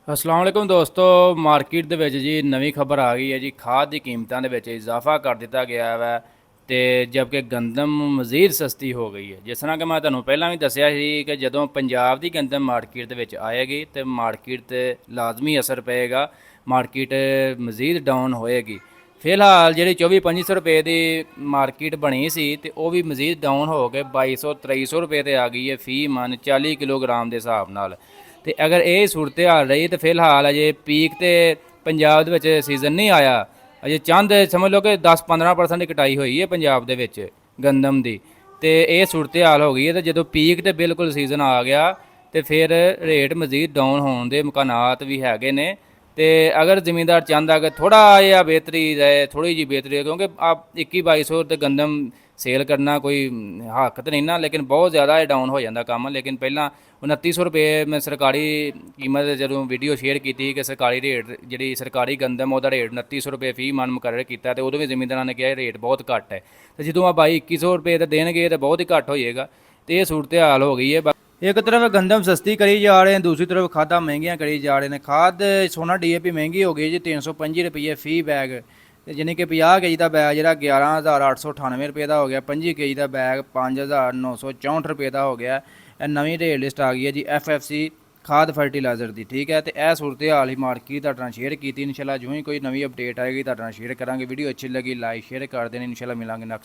ਅਸਲਾਮ ਵਾਲੇਕੁਮ ਦੋਸਤੋ। ਮਾਰਕੀਟ ਦੇ ਵਿੱਚ ਜੀ ਨਵੀਂ ਖਬਰ ਆ ਗਈ ਹੈ ਜੀ। ਖਾਦ ਦੀ ਕੀਮਤਾਂ ਦੇ ਵਿੱਚ ਇਜ਼ਾਫਾ ਕਰ ਦਿੱਤਾ ਗਿਆ ਹੈ ਤੇ ਜਦਕਿ ਗੰਦਮ ਮਜ਼ੀਦ ਸਸਤੀ ਹੋ ਗਈ ਹੈ। ਜਿਸ ਤਰ੍ਹਾਂ ਕਿ ਮੈਂ ਤੁਹਾਨੂੰ ਪਹਿਲਾਂ ਵੀ ਦੱਸਿਆ ਸੀ ਕਿ ਜਦੋਂ ਪੰਜਾਬ ਦੀ ਗੰਦਮ ਮਾਰਕੀਟ ਦੇ ਵਿੱਚ ਆਏਗੀ ਤੇ ਮਾਰਕੀਟ ਤੇ ਲਾਜ਼ਮੀ ਅਸਰ ਪਏਗਾ, ਮਾਰਕੀਟ ਮਜ਼ੀਦ ਡਾਊਨ ਹੋਏਗੀ। ਫਿਲਹਾਲ ਜਿਹੜੀ 24-2500 ਰੁਪਏ ਦੀ ਮਾਰਕੀਟ ਬਣੀ ਸੀ ਤੇ ਉਹ ਵੀ ਮਜ਼ੀਦ ਡਾਊਨ ਹੋ ਕੇ 2200-2300 ਰੁਪਏ ਤੇ ਆ ਗਈ ਹੈ ਫੀ ਮਨ 40 ਕਿਲੋਗ੍ਰਾਮ ਦੇ ਹਿਸਾਬ ਨਾਲ। ਤੇ ਅਗਰ ਇਹ ਸੂਰਤ ਹਾਲ ਰਹੀ ਤੇ ਫਿਲਹਾਲ ਅਜੇ ਪੀਕ ਤੇ ਪੰਜਾਬ ਦੇ ਵਿੱਚ ਸੀਜ਼ਨ ਨਹੀਂ ਆਇਆ। ਅਜੇ ਚੰਦ ਸਮਝ ਲਓ ਕਿ 10-15% ਦੀ ਕਟਾਈ ਹੋਈ ਹੈ ਪੰਜਾਬ ਦੇ ਵਿੱਚ ਗੰਦਮ ਦੀ। ਤੇ ਇਹ ਸੂਰਤ ਹਾਲ ਹੋ ਗਈ ਹੈ ਤੇ ਜਦੋਂ ਪੀਕ ਤੇ ਬਿਲਕੁਲ ਸੀਜ਼ਨ ਆ ਗਿਆ ਤੇ ਫਿਰ ਰੇਟ ਮਜ਼ੀਦ ਡਾਊਨ ਹੋਣ ਦੇ ਇਮਕਾਨਾਤ ਵੀ ਹੈਗੇ ਨੇ। ਤੇ ਅਗਰ ਜ਼ਿਮੀਂਦਾਰ ਚਾਹੁੰਦਾ ਕਿ ਥੋੜਾ ਜਿਹਾ ਬਿਹਤਰੀ ਰਹੇ, ਥੋੜੀ ਜਿਹੀ ਬਿਹਤਰੀ, ਕਿਉਂਕਿ ਆਪ 21-2200 ਤੇ ਗੰਦਮ ਸੇਲ ਕਰਨਾ ਕੋਈ ਹੱਕ ਤਾਂ ਨਹੀਂ ਨਾ, ਲੇਕਿਨ ਬਹੁਤ ਜ਼ਿਆਦਾ ਇਹ ਡਾਊਨ ਹੋ ਜਾਂਦਾ ਕੰਮ। ਲੇਕਿਨ ਪਹਿਲਾਂ 2900 ਰੁਪਏ ਮੈਂ ਸਰਕਾਰੀ ਕੀਮਤ ਜਦੋਂ ਵੀਡੀਓ ਸ਼ੇਅਰ ਕੀਤੀ ਕਿ ਸਰਕਾਰੀ ਰੇਟ ਜਿਹੜੀ ਸਰਕਾਰੀ ਗੰਦਮ ਉਹਦਾ ਰੇਟ 2900 ਰੁਪਏ ਫੀ ਮਨ ਮੁਕਰਰ ਕੀਤਾ ਤੇ ਉਦੋਂ ਵੀ ਜ਼ਿਮੀਂਦਾਰਾਂ ਨੇ ਕਿਹਾ ਇਹ ਰੇਟ ਬਹੁਤ ਘੱਟ ਹੈ। ਤੇ ਜਦੋਂ ਆ 2200-2100 ਰੁਪਏ ਤੇ ਦੇਣਗੇ ਤਾਂ ਬਹੁਤ ਹੀ ਘੱਟ ਹੋ ਜਾਏਗਾ। ਤੇ ਇਹ ਸੂਰਤ ਹਾਲ ਹੋ ਗਈ ਹੈ। एक तरफ गंदम सस्ती करी जा रहे हैं, दूसरी तरफ खादा महंगियां करी जा रहे हैं। खाद सोना DAP महंगी हो गई जी, 325 रुपये फी बैग, यानी कि 50 kg का बैग जो 11,898 रुपये का हो गया, 25 kg का बैग 5,964 रुपये का हो गया। नवीं रेट लिस्ट आ गई है जी FFC खाद फर्टिलाइजर की। ठीक है, तो यह सूरत हाल ही मार्केट तुहाडे नाल शेयर की। इंशाल्लाह जो ही कोई नवी अपडेट आएगी तुहाडे नाल शेयर करांगे। वीडियो अच्छी लगी लाइक शेयर कर देनी। इंशाल्लाह मिलांगे नेक्स्ट।